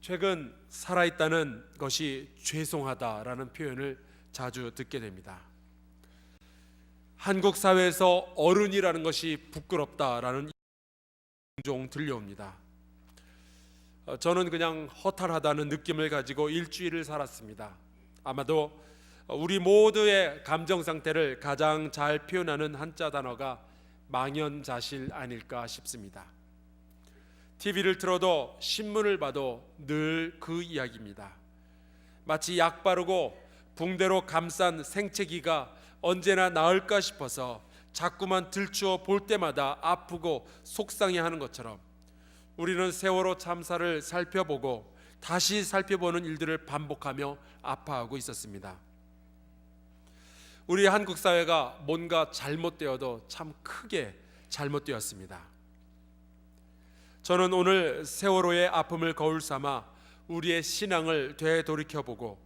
최근 살아있다는 것이 죄송하다라는 표현을 자주 듣게 됩니다. 한국 사회에서 어른이라는 것이 부끄럽다라는 종종 들려옵니다. 저는 그냥 허탈하다는 느낌을 가지고 일주일을 살았습니다. 아마도 우리 모두의 감정 상태를 가장 잘 표현하는 한자 단어가 망연자실 아닐까 싶습니다. TV를 틀어도 신문을 봐도 늘 그 이야기입니다. 마치 약 바르고 붕대로 감싼 생채기가 언제나 나을까 싶어서 자꾸만 들추어 볼 때마다 아프고 속상해하는 것처럼 우리는 세월호 참사를 살펴보고 다시 살펴보는 일들을 반복하며 아파하고 있었습니다. 우리 한국 사회가 뭔가 잘못되어도 참 크게 잘못되었습니다. 저는 오늘 세월호의 아픔을 거울 삼아 우리의 신앙을 되돌이켜보고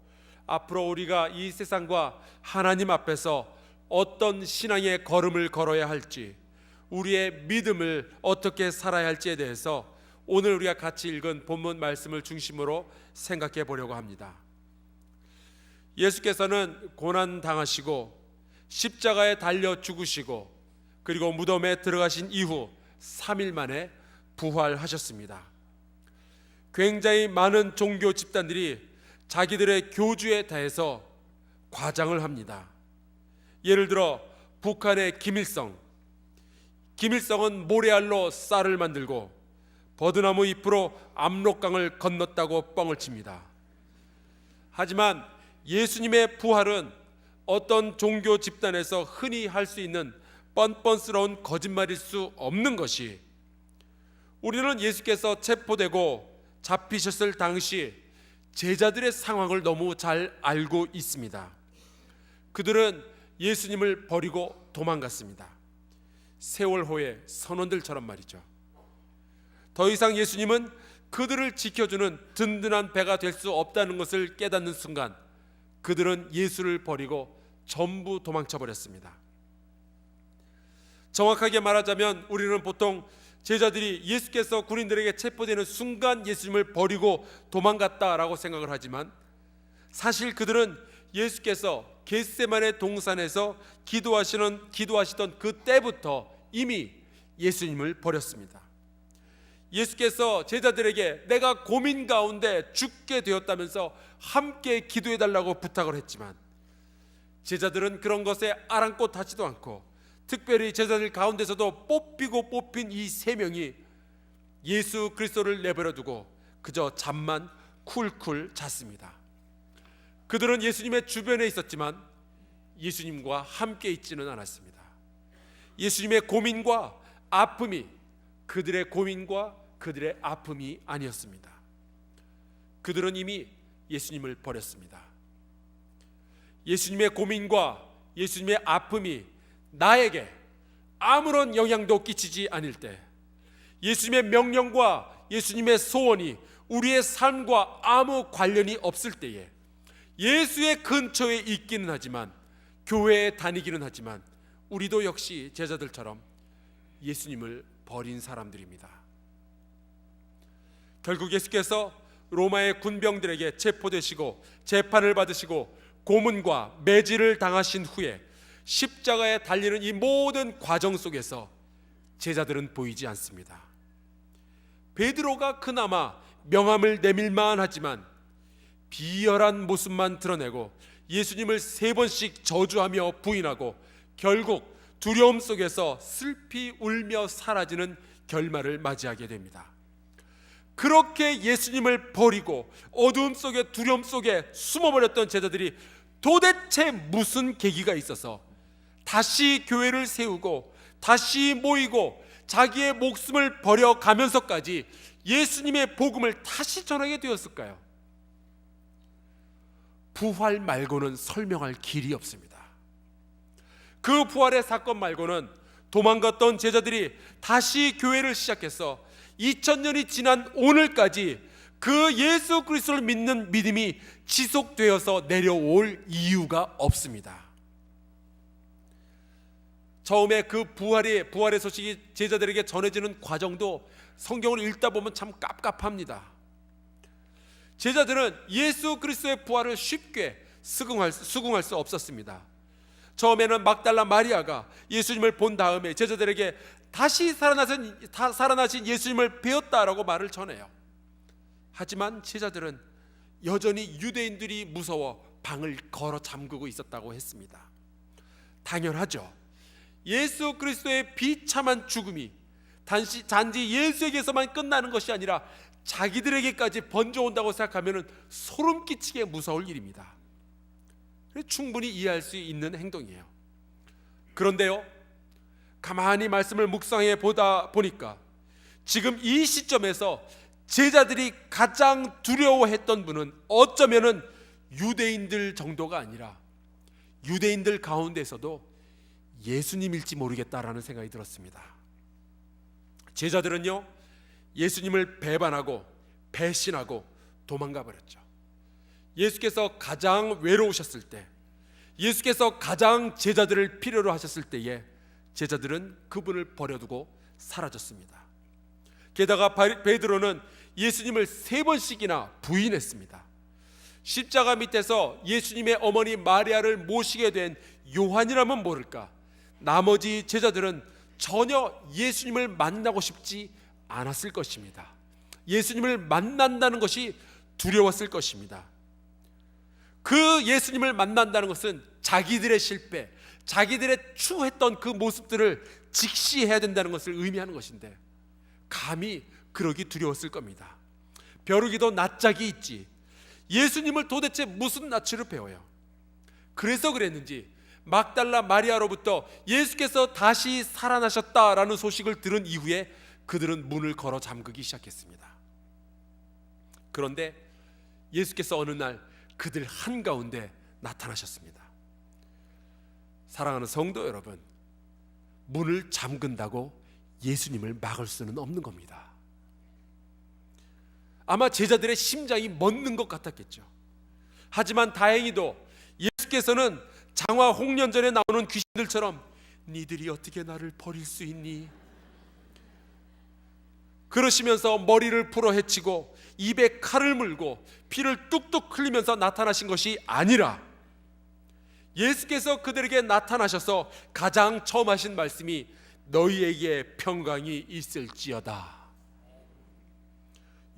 앞으로 우리가 이 세상과 하나님 앞에서 어떤 신앙의 걸음을 걸어야 할지, 우리의 믿음을 어떻게 살아야 할지에 대해서 오늘 우리가 같이 읽은 본문 말씀을 중심으로 생각해 보려고 합니다. 예수께서는 고난당하시고 십자가에 달려 죽으시고 그리고 무덤에 들어가신 이후 3일 만에 부활하셨습니다. 굉장히 많은 종교 집단들이 자기들의 교주에 대해서 과장을 합니다. 예를 들어 북한의 김일성은 모래알로 쌀을 만들고 버드나무 잎으로 압록강을 건넜다고 뻥을 칩니다. 하지만 예수님의 부활은 어떤 종교 집단에서 흔히 할 수 있는 뻔뻔스러운 거짓말일 수 없는 것이, 우리는 예수께서 체포되고 잡히셨을 당시 제자들의 상황을 너무 잘 알고 있습니다. 그들은 예수님을 버리고 도망갔습니다. 세월호의 선원들처럼 말이죠. 더 이상 예수님은 그들을 지켜주는 든든한 배가 될 수 없다는 것을 깨닫는 순간 그들은 예수를 버리고 전부 도망쳐 버렸습니다. 정확하게 말하자면 우리는 보통 제자들이 예수께서 군인들에게 체포되는 순간 예수님을 버리고 도망갔다라고 생각을 하지만, 사실 그들은 예수께서 겟세마네 동산에서 기도하시던 그때부터 이미 예수님을 버렸습니다. 예수께서 제자들에게 내가 고민 가운데 죽게 되었다면서 함께 기도해달라고 부탁을 했지만 제자들은 그런 것에 아랑곳하지도 않고, 특별히 제자들 가운데서도 뽑힌 이 세 명이 예수 그리스도를 내버려두고 그저 잠만 쿨쿨 잤습니다. 그들은 예수님의 주변에 있었지만 예수님과 함께 있지는 않았습니다. 예수님의 고민과 아픔이 그들의 고민과 그들의 아픔이 아니었습니다. 그들은 이미 예수님을 버렸습니다. 예수님의 고민과 예수님의 아픔이 나에게 아무런 영향도 끼치지 않을 때, 예수님의 명령과 예수님의 소원이 우리의 삶과 아무 관련이 없을 때에 예수의 근처에 있기는 하지만, 교회에 다니기는 하지만 우리도 역시 제자들처럼 예수님을 버린 사람들입니다. 결국 예수께서 로마의 군병들에게 체포되시고 재판을 받으시고 고문과 매질을 당하신 후에 십자가에 달리는 이 모든 과정 속에서 제자들은 보이지 않습니다. 베드로가 그나마 명함을 내밀만 하지만 비열한 모습만 드러내고 예수님을 3번씩 저주하며 부인하고 결국 두려움 속에서 슬피 울며 사라지는 결말을 맞이하게 됩니다. 그렇게 예수님을 버리고 어두움 속에 두려움 속에 숨어버렸던 제자들이 도대체 무슨 계기가 있어서 다시 교회를 세우고 다시 모이고 자기의 목숨을 버려가면서까지 예수님의 복음을 다시 전하게 되었을까요? 부활 말고는 설명할 길이 없습니다. 그 부활의 사건 말고는 도망갔던 제자들이 다시 교회를 시작해서 2000년이 지난 오늘까지 그 예수 그리스도를 믿는 믿음이 지속되어서 내려올 이유가 없습니다. 처음에 그 부활의 소식이 제자들에게 전해지는 과정도 성경을 읽다 보면 참 깝깝합니다. 제자들은 예수 그리스도의 부활을 쉽게 수긍할 수 없었습니다. 처음에는 막달라 마리아가 예수님을 본 다음에 제자들에게 다시 살아나신 예수님을 배웠다라고 말을 전해요. 하지만 제자들은 여전히 유대인들이 무서워 방을 걸어 잠그고 있었다고 했습니다. 당연하죠. 예수 그리스도의 비참한 죽음이 단지 예수에게서만 끝나는 것이 아니라 자기들에게까지 번져온다고 생각하면 소름 끼치게 무서울 일입니다. 충분히 이해할 수 있는 행동이에요. 그런데요, 가만히 말씀을 묵상해 보다 보니까 지금 이 시점에서 제자들이 가장 두려워했던 분은 어쩌면은 유대인들 정도가 아니라 유대인들 가운데서도 예수님일지 모르겠다라는 생각이 들었습니다. 제자들은요, 예수님을 배반하고 배신하고 도망가 버렸죠. 예수께서 가장 외로우셨을 때, 예수께서 가장 제자들을 필요로 하셨을 때에 제자들은 그분을 버려두고 사라졌습니다. 게다가 베드로는 예수님을 3번씩이나 부인했습니다. 십자가 밑에서 예수님의 어머니 마리아를 모시게 된 요한이라면 모를까, 나머지 제자들은 전혀 예수님을 만나고 싶지 않았을 것입니다. 예수님을 만난다는 것이 두려웠을 것입니다. 그 예수님을 만난다는 것은 자기들의 실패, 자기들의 추했던 그 모습들을 직시해야 된다는 것을 의미하는 것인데 감히 그러기 두려웠을 겁니다. 벼룩이도 낯짝이 있지, 예수님을 도대체 무슨 낯으로 배워요? 그래서 그랬는지 막달라 마리아로부터 예수께서 다시 살아나셨다라는 소식을 들은 이후에 그들은 문을 걸어 잠그기 시작했습니다. 그런데 예수께서 어느 날 그들 한가운데 나타나셨습니다. 사랑하는 성도 여러분, 문을 잠근다고 예수님을 막을 수는 없는 겁니다. 아마 제자들의 심장이 멎는 것 같았겠죠. 하지만 다행히도 예수께서는 장화 홍련전에 나오는 귀신들처럼 니들이 어떻게 나를 버릴 수 있니? 그러시면서 머리를 풀어 헤치고 입에 칼을 물고 피를 뚝뚝 흘리면서 나타나신 것이 아니라 예수께서 그들에게 나타나셔서 가장 처음 하신 말씀이 너희에게 평강이 있을지어다.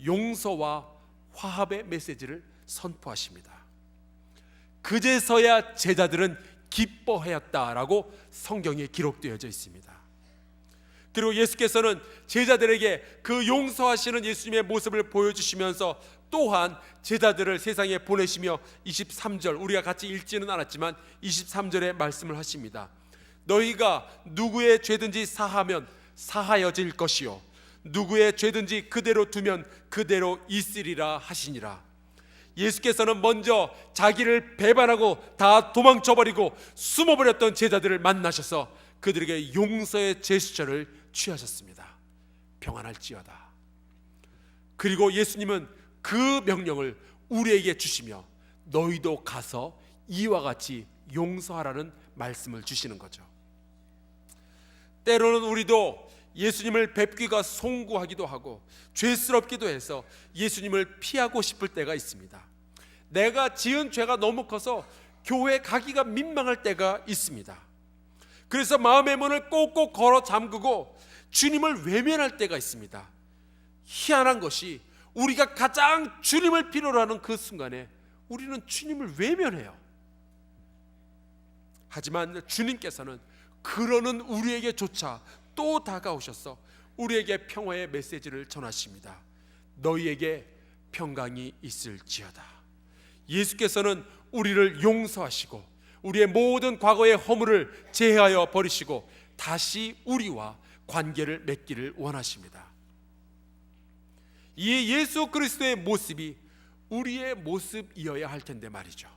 용서와 화합의 메시지를 선포하십니다. 그제서야 제자들은 기뻐하였다라고 성경에 기록되어져 있습니다. 그리고 예수께서는 제자들에게 그 용서하시는 예수님의 모습을 보여주시면서 또한 제자들을 세상에 보내시며 23절, 우리가 같이 읽지는 않았지만 23절에 말씀을 하십니다. 너희가 누구의 죄든지 사하면 사하여질 것이요 누구의 죄든지 그대로 두면 그대로 있으리라 하시니라. 예수께서는 먼저 자기를 배반하고 다 도망쳐버리고 숨어버렸던 제자들을 만나셔서 그들에게 용서의 제스처를 취하셨습니다. 평안할지어다. 그리고 예수님은 그 명령을 우리에게 주시며 너희도 가서 이와 같이 용서하라는 말씀을 주시는 거죠. 때로는 우리도 예수님을 뵙기가 송구하기도 하고 죄스럽기도 해서 예수님을 피하고 싶을 때가 있습니다. 내가 지은 죄가 너무 커서 교회 가기가 민망할 때가 있습니다. 그래서 마음의 문을 꼭꼭 걸어 잠그고 주님을 외면할 때가 있습니다. 희한한 것이 우리가 가장 주님을 필요로 하는 그 순간에 우리는 주님을 외면해요. 하지만 주님께서는 그러는 우리에게조차 또 다가오셔서 우리에게 평화의 메시지를 전하십니다. 너희에게 평강이 있을지어다. 예수께서는 우리를 용서하시고 우리의 모든 과거의 허물을 제하여 버리시고 다시 우리와 관계를 맺기를 원하십니다. 이 예수 그리스도의 모습이 우리의 모습이어야 할 텐데 말이죠.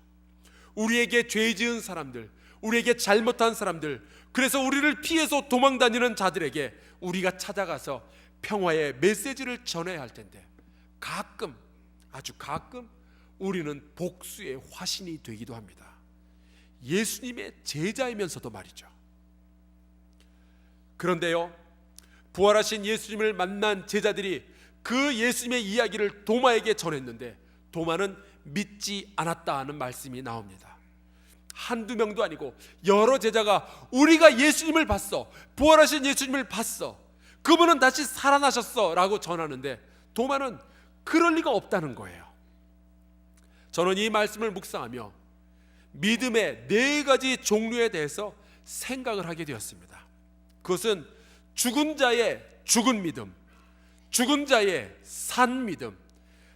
우리에게 죄 지은 사람들, 우리에게 잘못한 사람들, 그래서 우리를 피해서 도망다니는 자들에게 우리가 찾아가서 평화의 메시지를 전해야 할 텐데 가끔, 아주 가끔 우리는 복수의 화신이 되기도 합니다. 예수님의 제자이면서도 말이죠. 그런데요, 부활하신 예수님을 만난 제자들이 그 예수님의 이야기를 도마에게 전했는데 도마는 믿지 않았다 하는 말씀이 나옵니다. 한두 명도 아니고 여러 제자가 우리가 예수님을 봤어, 부활하신 예수님을 봤어, 그분은 다시 살아나셨어 라고 전하는데 도마는 그럴 리가 없다는 거예요. 저는 이 말씀을 묵상하며 믿음의 네 가지 종류에 대해서 생각을 하게 되었습니다. 그것은 죽은 자의 죽은 믿음, 죽은 자의 산 믿음,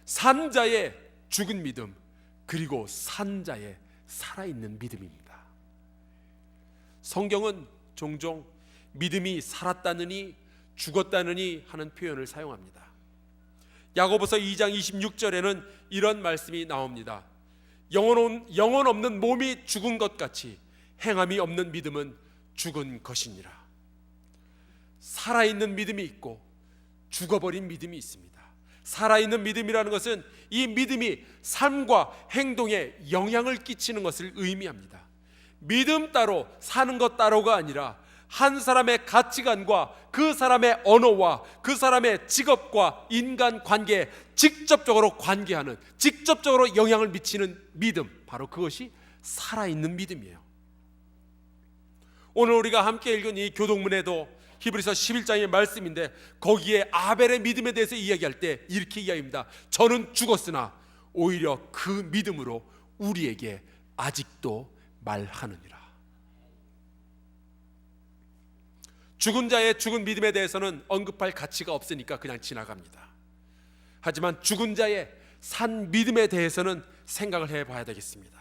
산 자의 죽은 믿음, 그리고 산 자의 살아있는 믿음입니다. 성경은 종종 믿음이 살았다느니 죽었다느니 하는 표현을 사용합니다. 야고보서 2장 26절에는 이런 말씀이 나옵니다. 영혼 없는 몸이 죽은 것 같이 행함이 없는 믿음은 죽은 것이니라. 살아있는 믿음이 있고 죽어버린 믿음이 있습니다. 살아있는 믿음이라는 것은 이 믿음이 삶과 행동에 영향을 끼치는 것을 의미합니다. 믿음 따로 사는 것 따로가 아니라 한 사람의 가치관과 그 사람의 언어와 그 사람의 직업과 인간관계에 직접적으로 관계하는, 직접적으로 영향을 미치는 믿음, 바로 그것이 살아있는 믿음이에요. 오늘 우리가 함께 읽은 이 교동문에도 히브리서 11장의 말씀인데 거기에 아벨의 믿음에 대해서 이야기할 때 이렇게 이야기합니다. 저는 죽었으나 오히려 그 믿음으로 우리에게 아직도 말하느니라. 죽은 자의 죽은 믿음에 대해서는 언급할 가치가 없으니까 그냥 지나갑니다. 하지만 죽은 자의 산 믿음에 대해서는 생각을 해봐야 되겠습니다.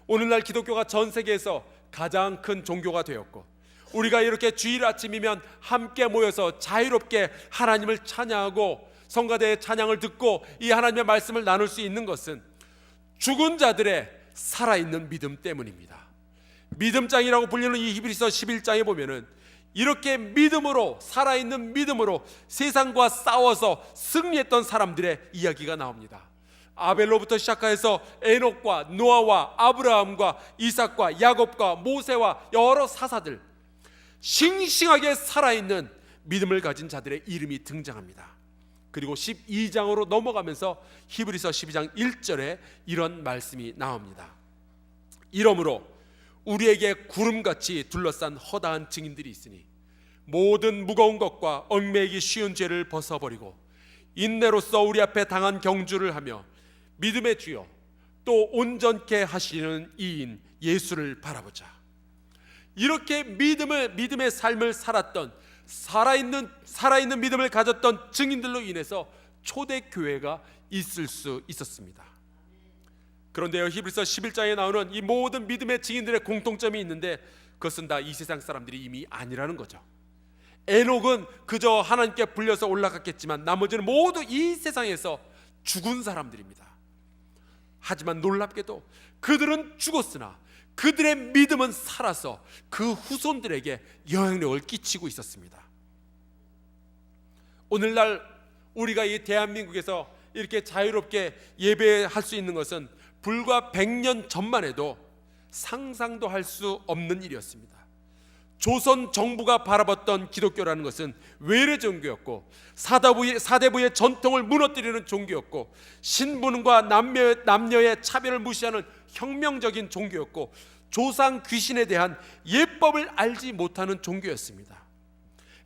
오늘날 기독교가 전 세계에서 가장 큰 종교가 되었고 우리가 이렇게 주일 아침이면 함께 모여서 자유롭게 하나님을 찬양하고 성가대의 찬양을 듣고 이 하나님의 말씀을 나눌 수 있는 것은 죽은 자들의 살아있는 믿음 때문입니다. 믿음장이라고 불리는 이 히브리서 11장에 보면은 이렇게 믿음으로, 살아있는 믿음으로 세상과 싸워서 승리했던 사람들의 이야기가 나옵니다. 아벨로부터 시작해서 에녹과 노아와 아브라함과 이삭과 야곱과 모세와 여러 사사들, 싱싱하게 살아있는 믿음을 가진 자들의 이름이 등장합니다. 그리고 12장으로 넘어가면서 히브리서 12장 1절에 이런 말씀이 나옵니다. 이러므로 우리에게 구름같이 둘러싼 허다한 증인들이 있으니 모든 무거운 것과 얽매이기 쉬운 죄를 벗어버리고 인내로써 우리 앞에 당한 경주를 하며 믿음의 주여 또 온전케 하시는 이인 예수를 바라보자. 이렇게 믿음의 삶을 살았던 살아있는 믿음을 가졌던 증인들로 인해서 초대교회가 있을 수 있었습니다. 그런데요, 히브리서 11장에 나오는 이 모든 믿음의 증인들의 공통점이 있는데 그것은 다 이 세상 사람들이 이미 아니라는 거죠. 에녹은 그저 하나님께 불려서 올라갔겠지만 나머지는 모두 이 세상에서 죽은 사람들입니다. 하지만 놀랍게도 그들은 죽었으나 그들의 믿음은 살아서 그 후손들에게 영향력을 끼치고 있었습니다. 오늘날 우리가 이 대한민국에서 이렇게 자유롭게 예배할 수 있는 것은 불과 100년 전만 해도 상상도 할 수 없는 일이었습니다. 조선 정부가 바라봤던 기독교라는 것은 외래 종교였고 사대부의 전통을 무너뜨리는 종교였고 신분과 남녀의 차별을 무시하는 혁명적인 종교였고 조상 귀신에 대한 예법을 알지 못하는 종교였습니다.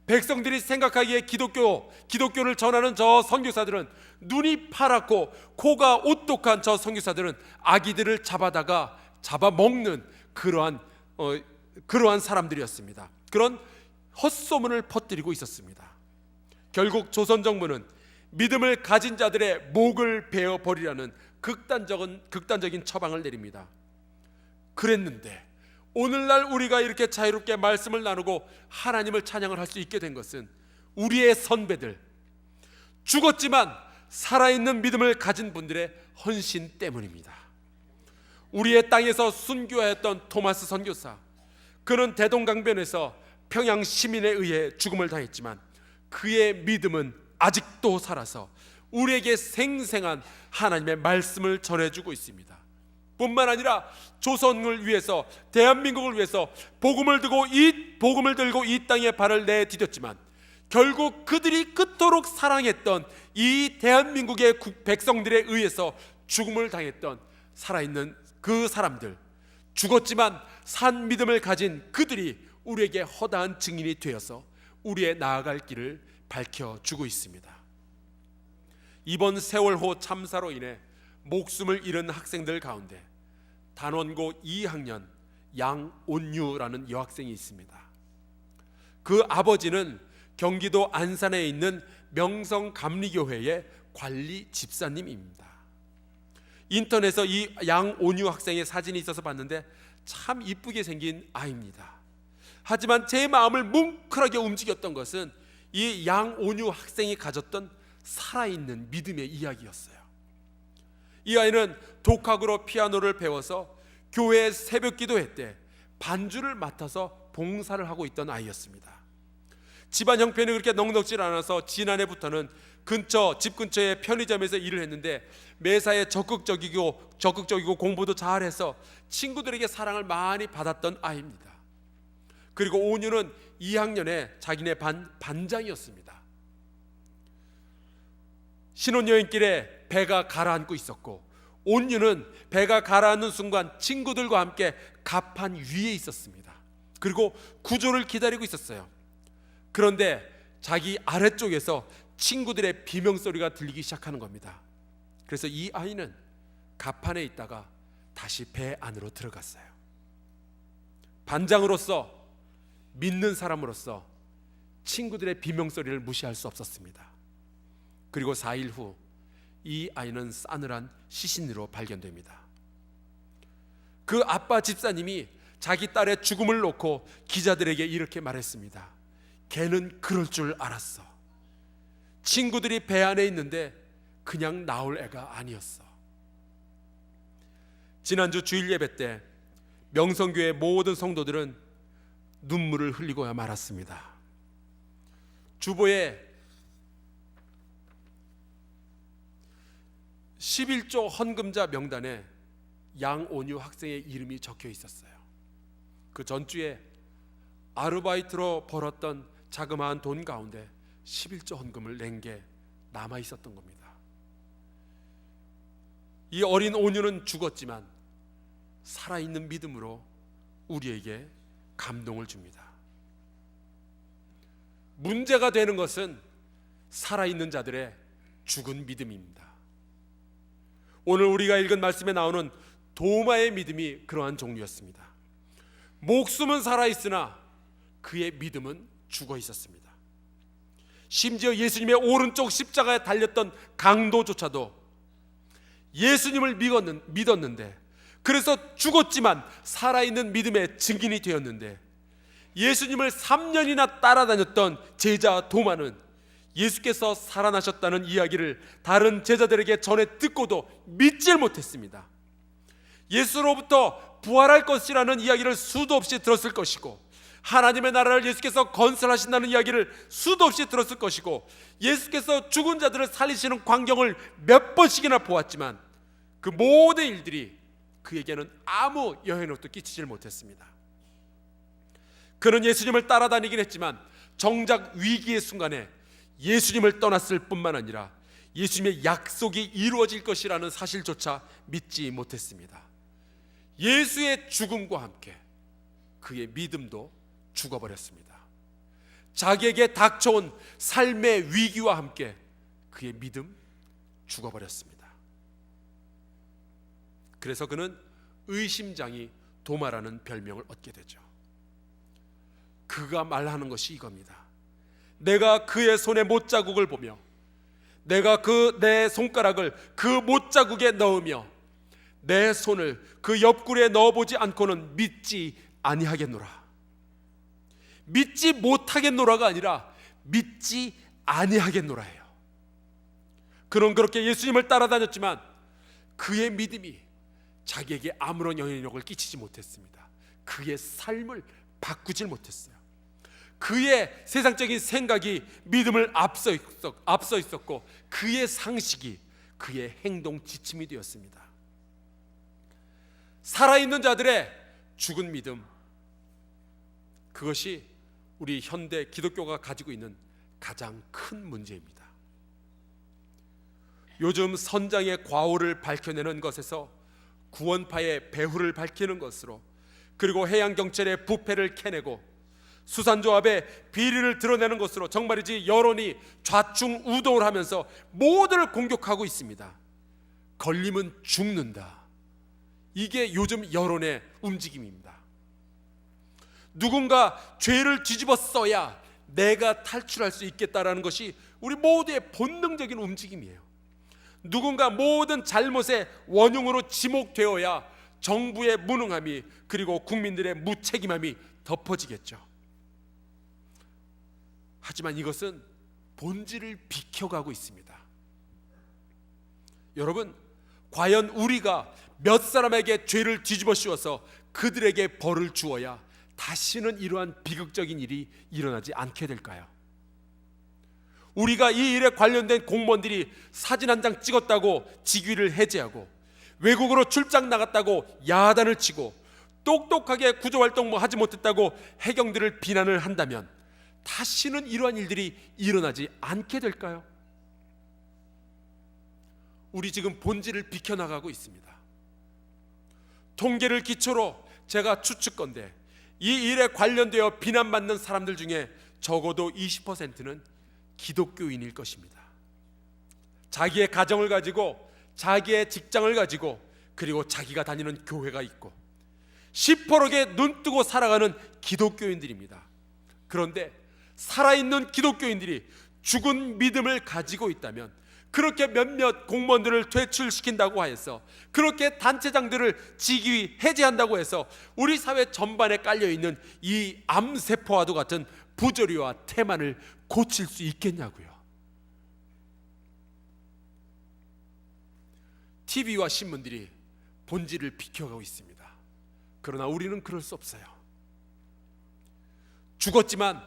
백성들이 생각하기에 기독교를 전하는 저 선교사들은 눈이 파랗고 코가 오똑한 저 선교사들은 아기들을 잡아먹는 그러한 사람들이었습니다. 그런 헛소문을 퍼뜨리고 있었습니다. 결국 조선 정부는 믿음을 가진 자들의 목을 베어 버리라는 극단적인 처방을 내립니다. 그랬는데 오늘날 우리가 이렇게 자유롭게 말씀을 나누고 하나님을 찬양을 할 수 있게 된 것은 우리의 선배들, 죽었지만 살아있는 믿음을 가진 분들의 헌신 때문입니다. 우리의 땅에서 순교하였던 토마스 선교사, 그는 대동강변에서 평양 시민에 의해 죽음을 당했지만 그의 믿음은 아직도 살아서 우리에게 생생한 하나님의 말씀을 전해주고 있습니다. 뿐만 아니라 조선을 위해서, 대한민국을 위해서 복음을 들고 이 땅에 발을 내디뎠지만 결국 그들이 그토록 사랑했던 이 대한민국의 백성들에 의해서 죽음을 당했던 살아있는 그 사람들, 죽었지만 산 믿음을 가진 그들이 우리에게 허다한 증인이 되어서 우리의 나아갈 길을 밝혀주고 있습니다. 이번 세월호 참사로 인해 목숨을 잃은 학생들 가운데 단원고 2학년 양온유라는 여학생이 있습니다. 그 아버지는 경기도 안산에 있는 명성감리교회의 관리 집사님입니다. 인터넷에서 이 양온유 학생의 사진이 있어서 봤는데 참 이쁘게 생긴 아이입니다. 하지만 제 마음을 뭉클하게 움직였던 것은 이 양온유 학생이 가졌던 살아있는 믿음의 이야기였어요. 이 아이는 독학으로 피아노를 배워서 교회 새벽 기도회 때 반주를 맡아서 봉사를 하고 있던 아이였습니다. 집안 형편이 그렇게 넉넉지 않아서 지난해부터는 집 근처의 편의점에서 일을 했는데 매사에 적극적이고 공부도 잘해서 친구들에게 사랑을 많이 받았던 아이입니다. 그리고 온유는 2학년에 자기네 반장이었습니다. 신혼여행길에 배가 가라앉고 있었고 온유는 배가 가라앉는 순간 친구들과 함께 갑판 위에 있었습니다. 그리고 구조를 기다리고 있었어요. 그런데 자기 아래쪽에서 친구들의 비명소리가 들리기 시작하는 겁니다. 그래서 이 아이는 갑판에 있다가 다시 배 안으로 들어갔어요. 반장으로서, 믿는 사람으로서 친구들의 비명소리를 무시할 수 없었습니다. 그리고 4일 후 이 아이는 싸늘한 시신으로 발견됩니다. 그 아빠 집사님이 자기 딸의 죽음을 놓고 기자들에게 이렇게 말했습니다. 걔는 그럴 줄 알았어. 친구들이 배 안에 있는데 그냥 나올 애가 아니었어. 지난주 주일 예배 때 명성교회 모든 성도들은 눈물을 흘리고야 말았습니다. 주보에 11조 헌금자 명단에 양온유 학생의 이름이 적혀 있었어요. 그 전주에 아르바이트로 벌었던 자그마한 돈 가운데 11조 헌금을 낸 게 남아 있었던 겁니다. 이 어린 온유는 죽었지만 살아있는 믿음으로 우리에게 감동을 줍니다. 문제가 되는 것은 살아있는 자들의 죽은 믿음입니다. 오늘 우리가 읽은 말씀에 나오는 도마의 믿음이 그러한 종류였습니다. 목숨은 살아있으나 그의 믿음은 죽어 있었습니다. 심지어 예수님의 오른쪽 십자가에 달렸던 강도조차도 예수님을 믿었는데, 그래서 죽었지만 살아있는 믿음의 증인이 되었는데, 예수님을 3년이나 따라다녔던 제자 도마는 예수께서 살아나셨다는 이야기를 다른 제자들에게 전해 듣고도 믿질 못했습니다. 예수로부터 부활할 것이라는 이야기를 수도 없이 들었을 것이고, 하나님의 나라를 예수께서 건설하신다는 이야기를 수도 없이 들었을 것이고, 예수께서 죽은 자들을 살리시는 광경을 몇 번씩이나 보았지만 그 모든 일들이 그에게는 아무 영향력도 끼치질 못했습니다. 그는 예수님을 따라다니긴 했지만 정작 위기의 순간에 예수님을 떠났을 뿐만 아니라 예수님의 약속이 이루어질 것이라는 사실조차 믿지 못했습니다. 예수의 죽음과 함께 그의 믿음도 죽어버렸습니다. 자기에게 닥쳐온 삶의 위기와 함께 그의 믿음 죽어버렸습니다. 그래서 그는 의심장이 도마라는 별명을 얻게 되죠. 그가 말하는 것이 이겁니다. 내가 그의 손에 못자국을 보며, 내가 내 손가락을 그 못자국에 넣으며 내 손을 그 옆구리에 넣어보지 않고는 믿지 아니하겠노라. 믿지 못하겠노라가 아니라 믿지 아니하겠노라예요. 그는 그렇게 예수님을 따라다녔지만 그의 믿음이 자기에게 아무런 영향력을 끼치지 못했습니다. 그의 삶을 바꾸질 못했어요. 그의 세상적인 생각이 믿음을 앞서 있었고, 그의 상식이 그의 행동 지침이 되었습니다. 살아있는 자들의 죽은 믿음, 그것이 우리 현대 기독교가 가지고 있는 가장 큰 문제입니다. 요즘 선장의 과오를 밝혀내는 것에서 구원파의 배후를 밝히는 것으로, 그리고 해양경찰의 부패를 캐내고 수산조합의 비리를 드러내는 것으로 정말이지 여론이 좌충우동을 하면서 모두를 공격하고 있습니다. 걸리면 죽는다. 이게 요즘 여론의 움직임입니다. 누군가 죄를 뒤집어 써야 내가 탈출할 수 있겠다라는 것이 우리 모두의 본능적인 움직임이에요. 누군가 모든 잘못의 원흉으로 지목되어야 정부의 무능함이 그리고 국민들의 무책임함이 덮어지겠죠. 하지만 이것은 본질을 비켜가고 있습니다. 여러분, 과연 우리가 몇 사람에게 죄를 뒤집어 씌워서 그들에게 벌을 주어야 다시는 이러한 비극적인 일이 일어나지 않게 될까요? 우리가 이 일에 관련된 공무원들이 사진 한 장 찍었다고 직위를 해제하고, 외국으로 출장 나갔다고 야단을 치고, 똑똑하게 구조활동 하지 못했다고 해경들을 비난을 한다면 다시는 이러한 일들이 일어나지 않게 될까요? 우리 지금 본질을 비켜나가고 있습니다. 통계를 기초로 제가 추측건데 이 일에 관련되어 비난받는 사람들 중에 적어도 20%는 기독교인일 것입니다. 자기의 가정을 가지고, 자기의 직장을 가지고, 그리고 자기가 다니는 교회가 있고 시퍼렇게 눈뜨고 살아가는 기독교인들입니다. 그런데 살아있는 기독교인들이 죽은 믿음을 가지고 있다면, 그렇게 몇몇 공무원들을 퇴출시킨다고 해서, 그렇게 단체장들을 직위 해제한다고 해서 우리 사회 전반에 깔려있는 이 암세포와도 같은 부조리와 태만을 고칠 수 있겠냐고요. TV와 신문들이 본질을 비켜가고 있습니다. 그러나 우리는 그럴 수 없어요. 죽었지만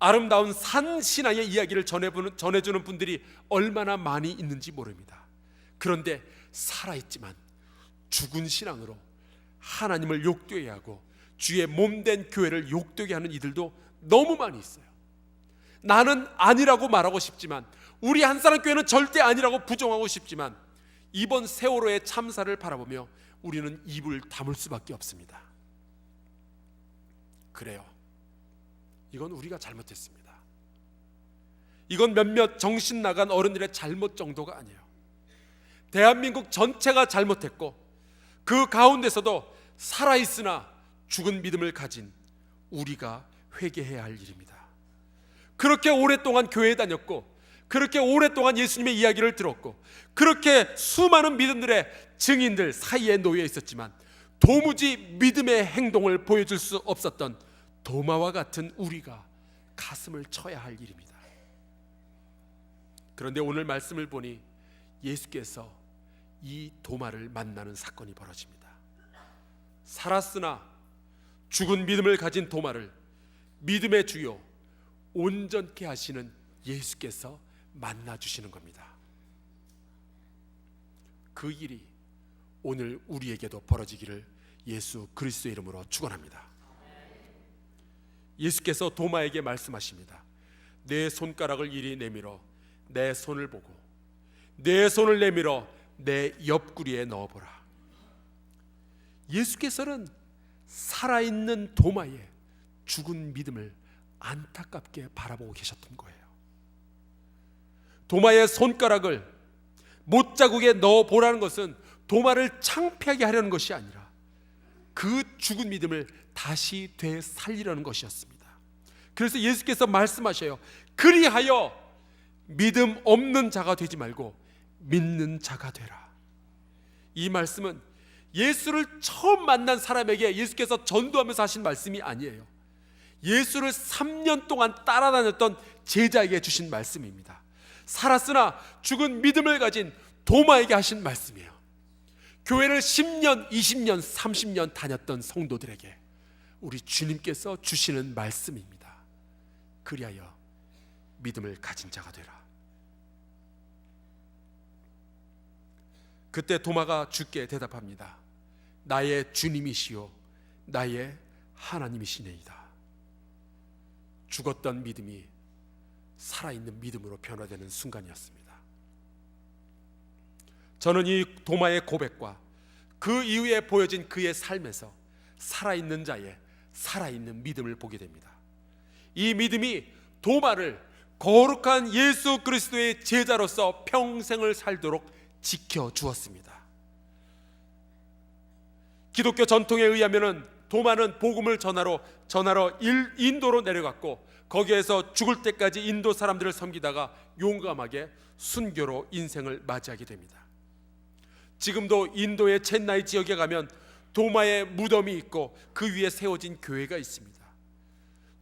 아름다운 산신앙의 이야기를 전해주는 분들이 얼마나 많이 있는지 모릅니다. 그런데 살아있지만 죽은 신앙으로 하나님을 욕되게 하고 주의 몸된 교회를 욕되게 하는 이들도 너무 많이 있어요. 나는 아니라고 말하고 싶지만, 우리 한사람교회는 절대 아니라고 부정하고 싶지만, 이번 세월호의 참사를 바라보며 우리는 입을 다물 수밖에 없습니다. 그래요, 이건 우리가 잘못했습니다. 이건 몇몇 정신 나간 어른들의 잘못 정도가 아니에요. 대한민국 전체가 잘못했고, 그 가운데서도 살아있으나 죽은 믿음을 가진 우리가 회개해야 할 일입니다. 그렇게 오랫동안 교회에 다녔고, 그렇게 오랫동안 예수님의 이야기를 들었고, 그렇게 수많은 믿음들의 증인들 사이에 놓여 있었지만 도무지 믿음의 행동을 보여줄 수 없었던 도마와 같은 우리가 가슴을 쳐야 할 일입니다. 그런데 오늘 말씀을 보니 예수께서 이 도마를 만나는 사건이 벌어집니다. 살았으나 죽은 믿음을 가진 도마를 믿음의 주요 온전케 하시는 예수께서 만나주시는 겁니다. 그 일이 오늘 우리에게도 벌어지기를 예수 그리스도의 이름으로 축원합니다. 예수께서 도마에게 말씀하십니다. 내 손가락을 이리 내밀어 내 손을 보고, 내 손을 내밀어 내 옆구리에 넣어보라. 예수께서는 살아있는 도마의 죽은 믿음을 안타깝게 바라보고 계셨던 거예요. 도마의 손가락을 못자국에 넣어보라는 것은 도마를 창피하게 하려는 것이 아니라 그 죽은 믿음을 다시 되살리려는 것이었습니다. 그래서 예수께서 말씀하셔요. 그리하여 믿음 없는 자가 되지 말고 믿는 자가 되라. 이 말씀은 예수를 처음 만난 사람에게 예수께서 전도하면서 하신 말씀이 아니에요. 예수를 3년 동안 따라다녔던 제자에게 주신 말씀입니다. 살았으나 죽은 믿음을 가진 도마에게 하신 말씀이에요. 교회를 10년, 20년, 30년 다녔던 성도들에게 우리 주님께서 주시는 말씀입니다. 그리하여 믿음을 가진 자가 되라. 그때 도마가 주께 대답합니다. 나의 주님이시요 나의 하나님이시네이다. 죽었던 믿음이 살아있는 믿음으로 변화되는 순간이었습니다. 저는 이 도마의 고백과 그 이후에 보여진 그의 삶에서 살아있는 자의 살아있는 믿음을 보게 됩니다. 이 믿음이 도마를 거룩한 예수 그리스도의 제자로서 평생을 살도록 지켜주었습니다. 기독교 전통에 의하면 도마는 복음을 전하러 인도로 내려갔고, 거기에서 죽을 때까지 인도 사람들을 섬기다가 용감하게 순교로 인생을 맞이하게 됩니다. 지금도 인도의 첸나이 지역에 가면 도마의 무덤이 있고 그 위에 세워진 교회가 있습니다.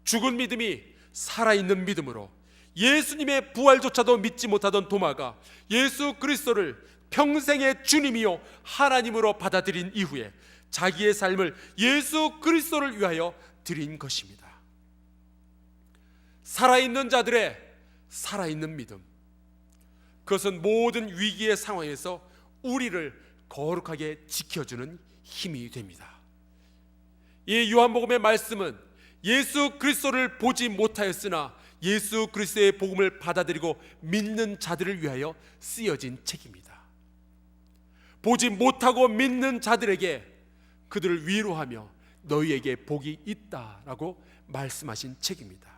죽은 믿음이 살아있는 믿음으로 예수님의 부활조차도 믿지 못하던 도마가 예수 그리스도를 평생의 주님이요 하나님으로 받아들인 이후에 자기의 삶을 예수 그리스도를 위하여 드린 것입니다. 살아있는 자들의 살아있는 믿음, 그것은 모든 위기의 상황에서 우리를 거룩하게 지켜주는 힘이 됩니다. 이 요한복음의 말씀은 예수 그리스도를 보지 못하였으나 예수 그리스도의 복음을 받아들이고 믿는 자들을 위하여 쓰여진 책입니다. 보지 못하고 믿는 자들에게 그들을 위로하며 너희에게 복이 있다라고 말씀하신 책입니다.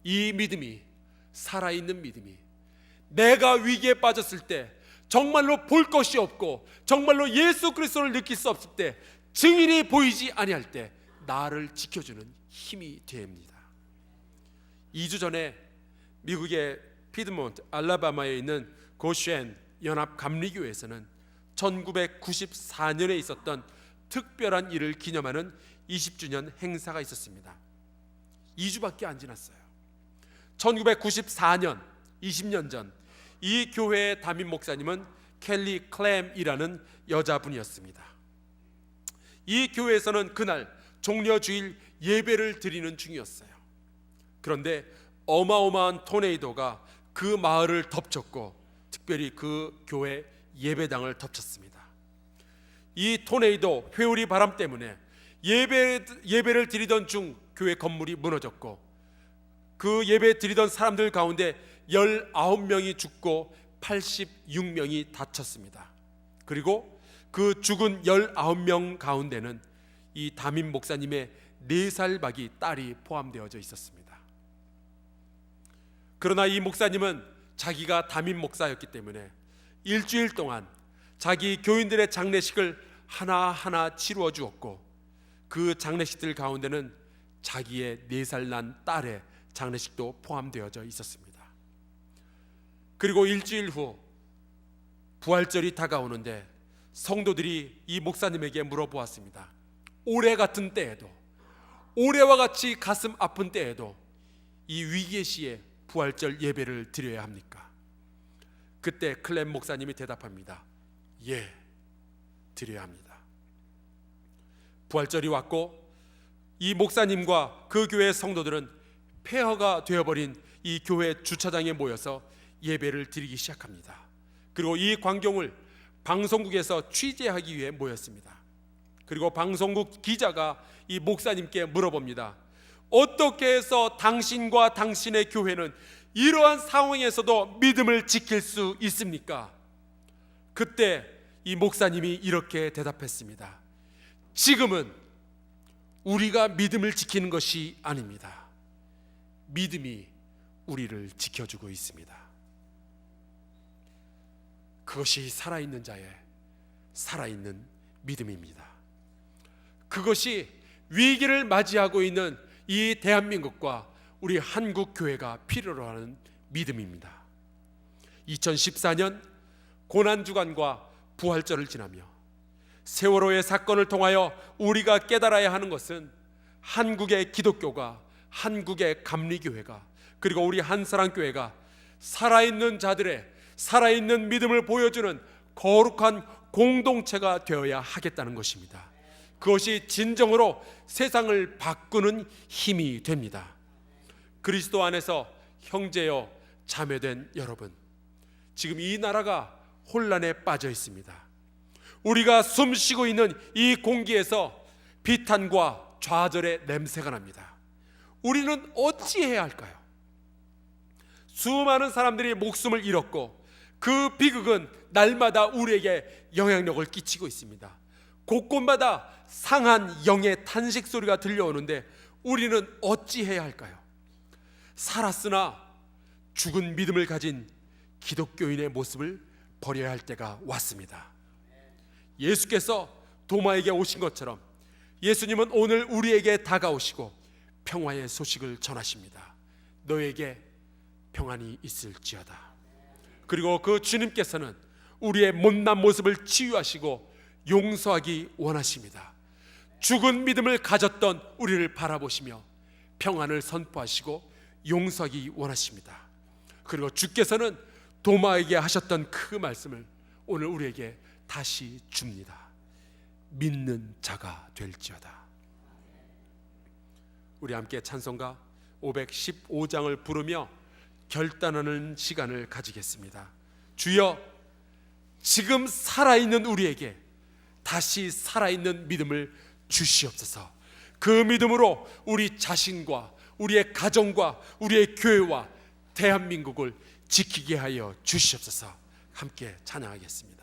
이 믿음이, 살아있는 믿음이, 내가 위기에 빠졌을 때, 정말로 볼 것이 없고 정말로 예수 그리스도를 느낄 수 없을 때, 증인이 보이지 아니할 때 나를 지켜주는 힘이 됩니다. 2주 전에 미국의 피드몬트 알라바마에 있는 고쉔 연합감리교회에서는 1994년에 있었던 특별한 일을 기념하는 20주년 행사가 있었습니다. 2주밖에 안 지났어요. 1994년, 20년 전 이 교회의 담임 목사님은 켈리 클램이라는 여자분이었습니다. 이 교회에서는 그날 종려주일 예배를 드리는 중이었어요. 그런데 어마어마한 토네이도가 그 마을을 덮쳤고 특별히 그 교회 예배당을 덮쳤습니다. 이 토네이도 회오리 바람 때문에 예배를 드리던 중 교회 건물이 무너졌고, 그 예배 드리던 사람들 가운데 19명이 죽고 86명이 다쳤습니다. 그리고 그 죽은 19명 가운데는 이 담임 목사님의 4살 박이 딸이 포함되어져 있었습니다. 그러나 이 목사님은 자기가 담임 목사였기 때문에 일주일 동안 자기 교인들의 장례식을 하나하나 치루어 주었고, 그 장례식들 가운데는 자기의 4살 난 딸의 장례식도 포함되어져 있었습니다. 그리고 일주일 후 부활절이 다가오는데 성도들이 이 목사님에게 물어보았습니다. 올해 같은 때에도, 올해와 같이 가슴 아픈 때에도 이 위기의 시에 부활절 예배를 드려야 합니까? 그때 클램 목사님이 대답합니다. 예, 드려야 합니다. 부활절이 왔고 이 목사님과 그 교회 성도들은 폐허가 되어버린 이 교회 주차장에 모여서 예배를 드리기 시작합니다. 그리고 이 광경을 방송국에서 취재하기 위해 모였습니다. 그리고 방송국 기자가 이 목사님께 물어봅니다. 어떻게 해서 당신과 당신의 교회는 이러한 상황에서도 믿음을 지킬 수 있습니까? 그때 이 목사님이 이렇게 대답했습니다. 지금은 우리가 믿음을 지키는 것이 아닙니다. 믿음이 우리를 지켜주고 있습니다. 그것이 살아있는 자의 살아있는 믿음입니다. 그것이 위기를 맞이하고 있는 이 대한민국과 우리 한국 교회가 필요로 하는 믿음입니다. 2014년 고난주간과 부활절을 지나며 세월호의 사건을 통하여 우리가 깨달아야 하는 것은 한국의 기독교가, 한국의 감리교회가, 그리고 우리 한사랑교회가 살아있는 자들의 살아있는 믿음을 보여주는 거룩한 공동체가 되어야 하겠다는 것입니다. 그것이 진정으로 세상을 바꾸는 힘이 됩니다. 그리스도 안에서 형제여 자매된 여러분, 지금 이 나라가 혼란에 빠져 있습니다. 우리가 숨쉬고 있는 이 공기에서 비탄과 좌절의 냄새가 납니다. 우리는 어찌해야 할까요? 수많은 사람들이 목숨을 잃었고 그 비극은 날마다 우리에게 영향력을 끼치고 있습니다. 곳곳마다 상한 영의 탄식 소리가 들려오는데 우리는 어찌해야 할까요? 살았으나 죽은 믿음을 가진 기독교인의 모습을 버려야 할 때가 왔습니다. 예수께서 도마에게 오신 것처럼 예수님은 오늘 우리에게 다가오시고 평화의 소식을 전하십니다. 너에게 평안이 있을지어다. 그리고 그 주님께서는 우리의 못난 모습을 치유하시고 용서하기 원하십니다. 죽은 믿음을 가졌던 우리를 바라보시며 평안을 선포하시고 용서하기 원하십니다. 그리고 주께서는 도마에게 하셨던 그 말씀을 오늘 우리에게 다시 줍니다. 믿는 자가 될지어다. 우리 함께 찬송가 515장을 부르며 결단하는 시간을 가지겠습니다. 주여, 지금 살아있는 우리에게 다시 살아있는 믿음을 주시옵소서. 그 믿음으로 우리 자신과 우리의 가정과 우리의 교회와 대한민국을 지키게 하여 주시옵소서. 함께 찬양하겠습니다.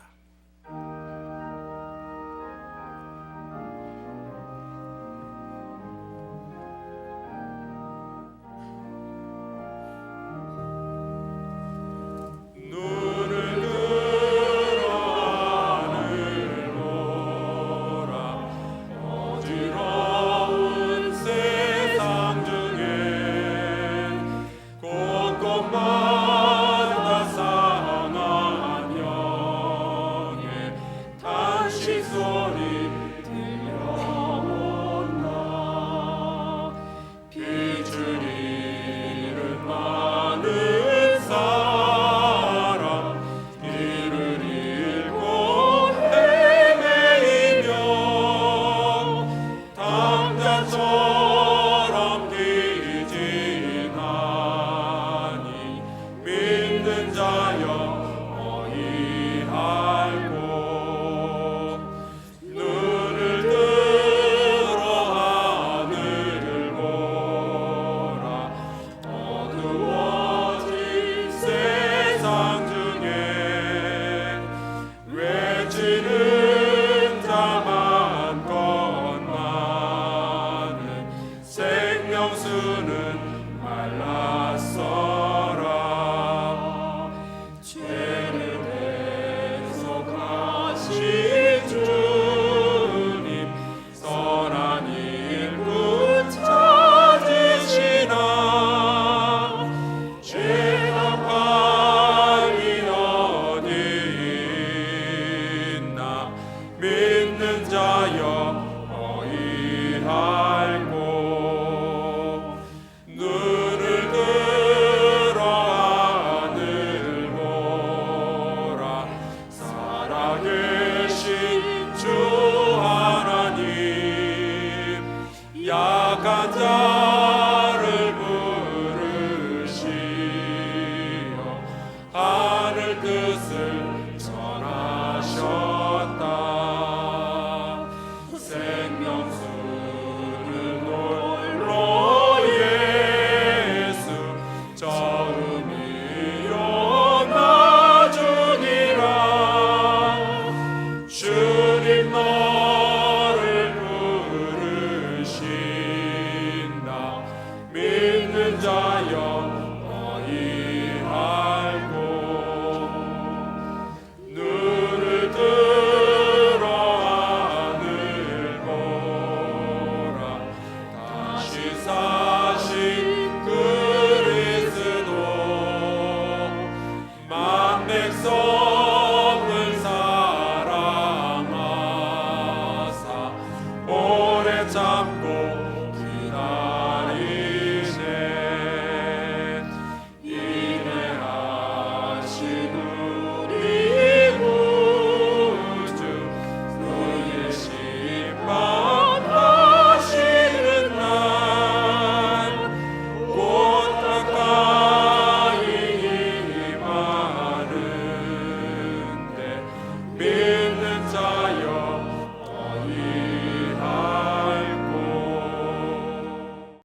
백성